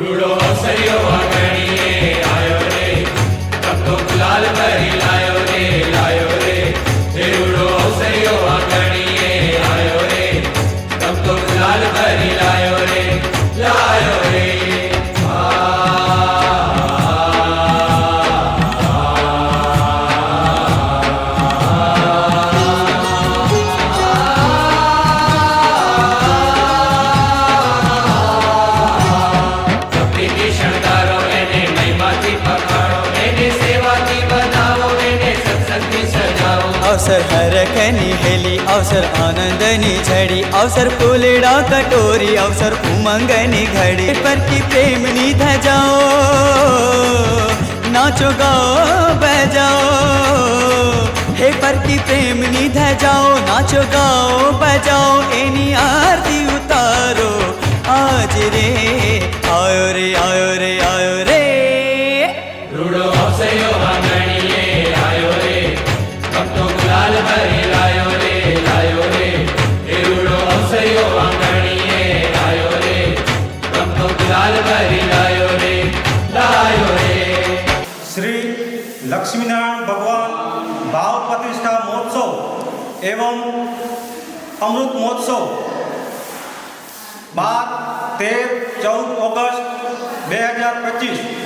રૂડો અવસર્યો વાગણીએ આયો રે, તમતો ગુલાલ ભરી લાયો રે, લાયો રે. હે રૂડો અવસર્યો વાગણીએ આયો રે, તમતો ગુલાલ ભરી લાયો રે, લાયો રે. अवसर हरखनी हेली, अवसर आनंदनी झड़ी, अवसर फूलड़ा कटोरी, अवसर उमंगनी घड़ी. पर की प्रेमनी धजाओ, नाचो गाओ बजाओ. हे पर की प्रेमनी धजाओ, नाचो गाओ बजाओ. एनी आरती उतारो आज रे, आयो रे, आयो रे, आयो रे. રૂડો અવસર્યો વાગણીએ આયો રે, તમતો ગુલાલ ભરી લાયો રે, લાયો રે. હે રૂડો અવસર્યો વાગણીએ આયો રે, તમતો ગુલાલ ભરી લાયો રે, લાયો રે. श्री लक्ष्मीनारायण भगवान भाव प्रतिष्ठा महोत्सव एवं अमृत महोत्सव 12, 13, 14 ऑगस्ट 2025